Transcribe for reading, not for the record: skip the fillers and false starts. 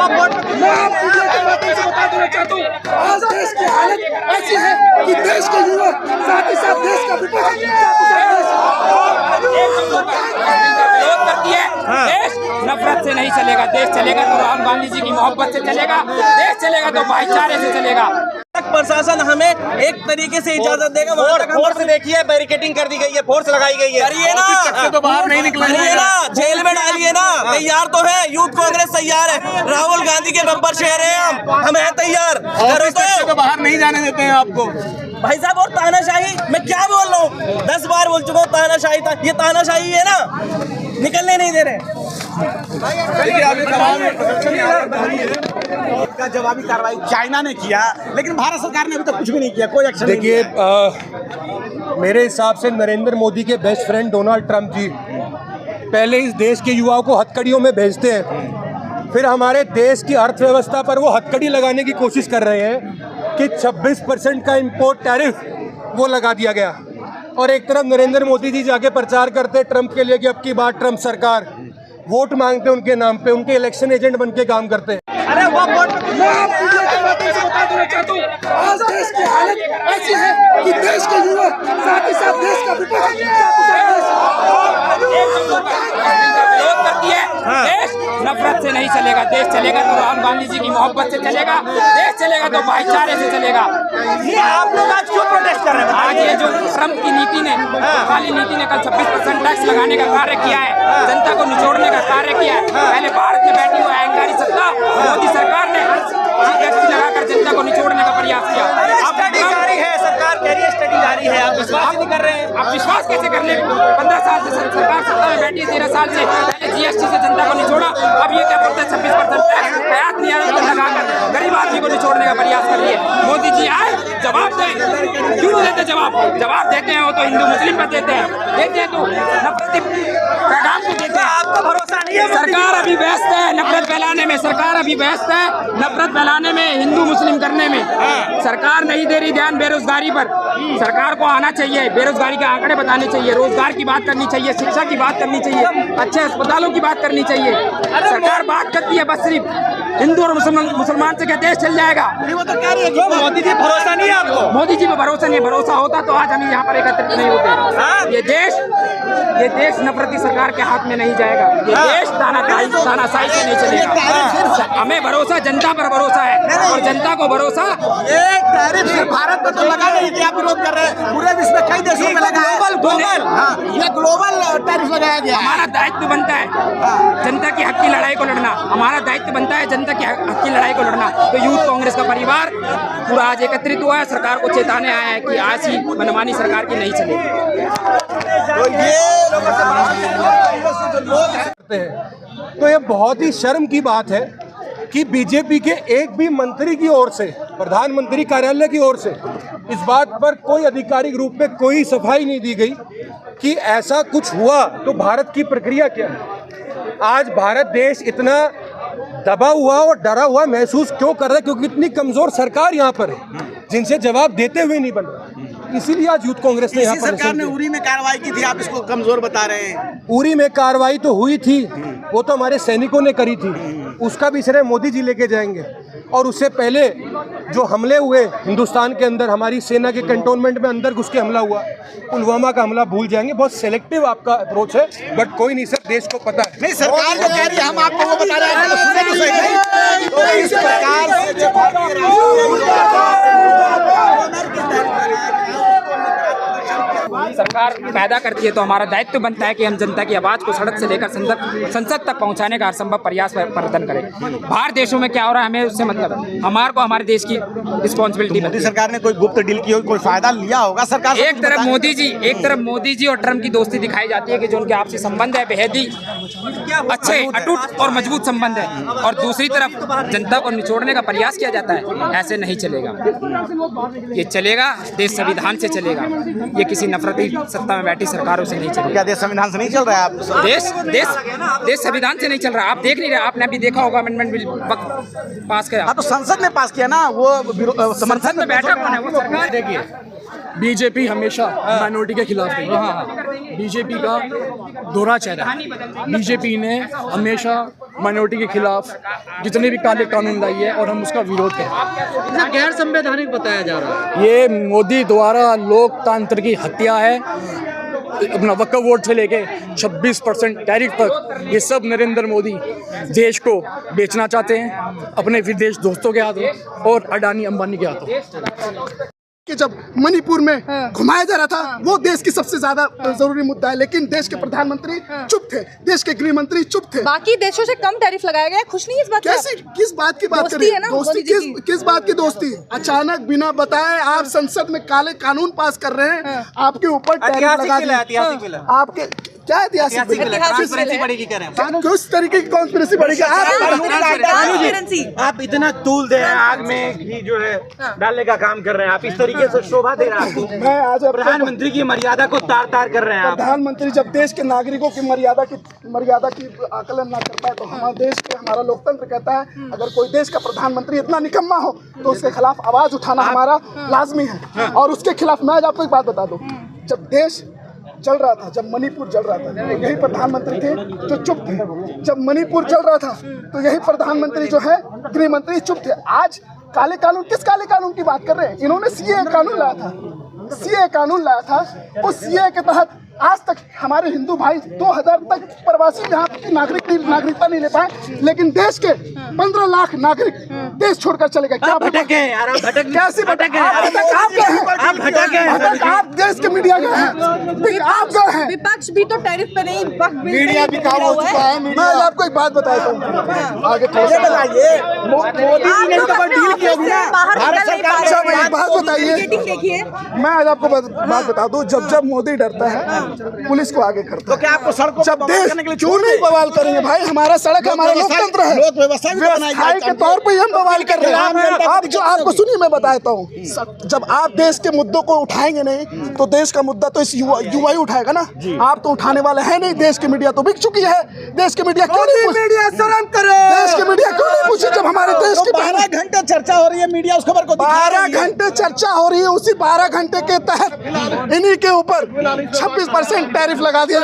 मैं आप मीडिया के माध्यम से बता देना चाहता हूँ, आज देश की हालत ऐसी है कि देश के युवा साथ ही साथ देश का विपक्ष विरोध करती है। देश नफरत से नहीं चलेगा, देश चलेगा तो राहुल गांधी जी की मोहब्बत से चलेगा, देश चलेगा तो भाईचारे से चलेगा। प्रशासन हमें एक तरीके से इजाजत देगा, फोर्स देखिए बैरिकेडिंग कर दी गई है, फोर्स लगाई गई है। करिए ना, तो बाहर नहीं निकलिए ना, जेल में डालिए ना। तैयार तो है, यूथ कांग्रेस तैयार है, राहुल गांधी के बम्पर शेर है, हम हैं तैयार। तो बाहर नहीं जाने देते हैं आपको भाई साहब। और तानाशाही, मैं क्या बोल रहा हूँ, 10 बार बोल चुका हूँ तानाशाही, ये तानाशाही है ना, निकलने नहीं दे रहे। का जवाबी कार्रवाई चाइना ने किया, लेकिन भारत सरकार ने अभी तक कुछ भी नहीं किया, कोई एक्शन। देखिए, मेरे हिसाब से नरेंद्र मोदी के बेस्ट फ्रेंड डोनाल्ड ट्रंप जी पहले इस देश के युवाओं को हथकड़ियों में भेजते हैं, फिर हमारे देश की अर्थव्यवस्था पर वो हथकड़ी लगाने की कोशिश कर रहे हैं कि 26% का इंपोर्ट टैरिफ वो लगा दिया गया। और एक तरफ नरेंद्र मोदी जी जाके प्रचार करते ट्रंप के लिए कि अब की बार ट्रंप सरकार, वोट मांगते उनके नाम पे, उनके इलेक्शन एजेंट बन के काम करते हैं। अरे वो वोट मैं आप मीडिया के माध्यम से बता देना चाहता हूँ, आज देश की हालत ऐसी है कि देश के युवा साथ ही साथ देश का विपक्ष विरोध करती है। देश नफरत से नहीं चलेगा, देश चलेगा तो राहुल गांधी जी की मोहब्बत से चलेगा, देश चलेगा तो भाईचारे से चलेगा। ये आप लोग आज क्यों प्रोटेस्ट कर रहे हैं? आज ये जो ट्रंप की नीति ने, काली नीति ने कल 26% टैक्स लगाने का कार्य किया है, जनता को निचोड़ने का कार्य किया है। पहले भारत में बैठी हुई अहंकारी सत्ता मोदी सरकार ने टैक्स लगाकर जनता को निचोड़ने का प्रयास किया। स्टडी जारी है, सरकार कह रही है स्टडी जारी है, आप विश्वास नहीं कर रहे हैं। आप विश्वास कैसे कर ले? 15 साल से सरकार सत्ता में बैठी, 13 साल से पहले जीएसटी से जनता को निचोड़ा, अब ये क्या बोलते हैं 26% टैक्स आयात निर्यात लगाकर गरीब आदमी को निचोड़ने का प्रयास कर रही है। मोदी जी आए, जवाब दें। क्यों नहीं देते जवाब? जवाब देते हैं वो तो हिंदू मुस्लिम पर देते हैं तो नफरती पैगाम को देते हैं। आपको भरोसा नहीं है? सरकार अभी व्यस्त है नफरत फैलाने में, सरकार अभी व्यस्त है नफरत फैलाने में, हिंदू मुस्लिम करने में। सरकार नहीं दे रही ध्यान बेरोजगारी पर। सरकार को आना चाहिए, बेरोजगारी के आंकड़े बताने चाहिए, रोजगार की बात करनी चाहिए, शिक्षा की बात करनी चाहिए, अच्छे अस्पतालों की बात करनी चाहिए। सरकार बात करती है बस सिर्फ हिंदू और मुसलमान से क्या देश चल जाएगा? वो तो कह रही है मोदी जी भरोसा नहीं है आपको? मोदी जी पे भरोसा नहीं, भरोसा होता तो आज हम यहाँ पर एकत्रित नहीं होते। ये देश नफरती सरकार के हाथ में नहीं जाएगा, ये देश तानाशाही से नहीं चलेगा। हमें भरोसा, जनता पर भरोसा है, और जनता को भरोसा एक टैरिफ सिर्फ भारत में तो लगा नहीं कि आप विरोध कर रहे हैं, पूरे विश्व में कई देशों में लगा है। ग्लोबल टैरिफ लगाया गया। हमारा दायित्व बनता है जनता की हक की लड़ाई को लड़ना, हमारा दायित्व बनता है जनता की हक की लड़ाई को लड़ना। तो यूथ कांग्रेस का परिवार पूरा आज एकत्रित हुआ है, सरकार को चेताने आया है कि आज ही मनमानी सरकार की नहीं चलेगी। तो ये बहुत ही शर्म की बात है कि बीजेपी के एक भी मंत्री की ओर से, प्रधानमंत्री कार्यालय की ओर से इस बात पर कोई आधिकारिक रूप में कोई सफाई नहीं दी गई कि ऐसा कुछ हुआ तो भारत की प्रक्रिया क्या है। आज भारत देश इतना दबा हुआ और डरा हुआ महसूस क्यों कर रहा है? क्योंकि इतनी कमजोर सरकार यहाँ पर है जिनसे जवाब देते हुए नहीं बन रहा। इसीलिए आज यूथ कांग्रेस ने यहाँ पर सरकार ने उरी में कार्रवाई की थी, आप इसको कमजोर बता रहे हैं। उरी में कार्रवाई तो हुई थी, वो तो हमारे सैनिकों ने करी थी, उसका भी श्रेय मोदी जी लेके जाएंगे। और उससे पहले जो हमले हुए हिंदुस्तान के अंदर, हमारी सेना के कंटोनमेंट में अंदर घुस के हमला हुआ, पुलवामा का हमला भूल जाएंगे। बहुत सेलेक्टिव आपका अप्रोच है, बट कोई नहीं सर, देश को पता है। नहीं, सरकार जो कह रही है हम आपको वो बता रहे हैं, सुने तो सही नहीं। तो इस प्रकार सरकार पैदा करती है तो हमारा दायित्व बनता है कि हम जनता की आवाज़ को सड़क से लेकर संसद तक पहुंचाने का हरसंभव प्रयास प्रयत्न करें। बाहर देशों में क्या हो रहा है हमें उससे मतलब है, हमारे को हमारे देश की रिस्पॉन्सिबिलिटी बनती है। सरकार ने कोई गुप्त डील की हो, कोई फायदा लिया होगा सरकार? एक तरफ मोदी जी और ट्रंप की दोस्ती दिखाई जाती है कि जो उनके आपसी संबंध है बेहद ही अच्छे, अटूट और मजबूत संबंध है, और दूसरी तरफ जनता को निचोड़ने का प्रयास किया जाता है। ऐसे नहीं चलेगा, ये चलेगा देश संविधान से चलेगा, ये किसी नफरती सत्ता में बैठी सरकारों से नहीं चलेगा। क्या देश संविधान से नहीं चल रहा है? आप देश संविधान से नहीं चल रहा। आप देख नहीं रहे, आपने अभी देखा होगा अमेंडमेंट बिल पास किया। हाँ, तो संसद ने पास किया ना, वो संसद में बैठा कौन है? वो सरकार। देखिए, बीजेपी हमेशा माइनॉरिटी के खिलाफ रही है। बीजेपी का दोहरा चेहरा है। बीजेपी ने हमेशा माइनॉरिटी के खिलाफ जितने भी काले कानून लाई है और हम उसका विरोध करें। गैर संवैधानिक बताया जा रहा है। ये मोदी द्वारा लोकतंत्र की हत्या है। अपना वक्फ वोट से लेके 26% टैरिफ तक ये सब नरेंद्र मोदी देश को बेचना चाहते हैं अपने विदेश दोस्तों के हाथों और अडानी अंबानी के हाथों। कि जब मणिपुर में घुमाया जा रहा था वो देश की सबसे ज्यादा जरूरी मुद्दा है, लेकिन देश के प्रधानमंत्री चुप थे, देश के गृह मंत्री चुप थे। बाकी देशों से कम टैरिफ लगाया गया, खुश नहीं है इस बात कैसे, किस बात की बात कर रही है? दोस्ती किस बात की दोस्ती? अचानक बिना बताए आप संसद में काले कानून पास कर रहे हैं, आपके ऊपर टैरिफ लगा दिया। आपके क्या ऐतिहासिक बढ़ेगी कह रहे हैं? किस तरीके की कॉन्स्पिरेसी बढ़ेगी? आप इतना तूल दे रहे हैं, आग में घी जो है डालने का काम कर रहे हैं, आप इस तरीके से शोभा दे रहे हैं आपको। मैं आज प्रधानमंत्री की मर्यादा को तार तार कर रहे हैं आप। प्रधानमंत्री जब देश के नागरिकों की मर्यादा की आकलन ना करता है तो हमारा देश के हमारा लोकतंत्र कहता है अगर कोई देश का प्रधानमंत्री इतना निकम्मा हो तो उसके खिलाफ आवाज उठाना हमारा लाजमी है। और उसके खिलाफ मैं आज आपको एक बात बता दूं, जब देश जल रहा था, जब मणिपुर जल रहा था, यही प्रधानमंत्री थे जो चुप थे। जब मणिपुर जल रहा था तो यही प्रधानमंत्री जो है गृह मंत्री चुप थे। आज काले कानून, किस काले कानून की बात कर रहे हैं? इन्होंने सीए कानून लाया था, सीए कानून लाया था। उस सीए के तहत आज तक हमारे हिंदू भाई 2000 तक प्रवासी यहाँ की नागरिकता नहीं ले पाए, लेकिन देश के 15 लाख नागरिक देश छोड़कर चले गए। क्या भटक गए यार, आप भटक कैसे भटक गए? आप देश के मीडिया गए हैं, आप गए हैं। विपक्ष भी तो टैरिफ पे नहीं, मीडिया भी काम हो चुका है। मैं आपको एक बात बताता हूँ, आगे बताइए। मोदी जी ने तो डील किया है, भारत सरकार ने एक बात बताइए। मैं आज आपको बात बता दूं, जब मोदी डरता है पुलिस को आगे करता है। तो क्या आपको सड़कों जब देश क्यों नहीं बवाल करेंगे भाई? हमारा सड़क हमारा लोकतंत्र है, लोक व्यवस्था भी बनाई व्यवस्था के तौर पे हम बवाल कर रहे हैं। आप जो आपको सुनिए मैं बताता हूँ, जब आप देश के मुद्दों को उठाएंगे नहीं तो देश का मुद्दा तो इस युवा ही उठाएगा ना। आप तो उठाने वाले हैं नहीं। देश की मीडिया तो बिक चुकी है। देश की मीडिया क्यों नहीं मीडिया शर्म करे? देश की मीडिया क्यों नहीं पूछी जब हमारे देश की 12 घंटे चर्चा हो रही है, मीडिया उस खबर को 12 घंटे चर्चा हो रही है, उसी 12 घंटे के तहत इन्हीं के ऊपर 26% टैरिफ लगा दिया।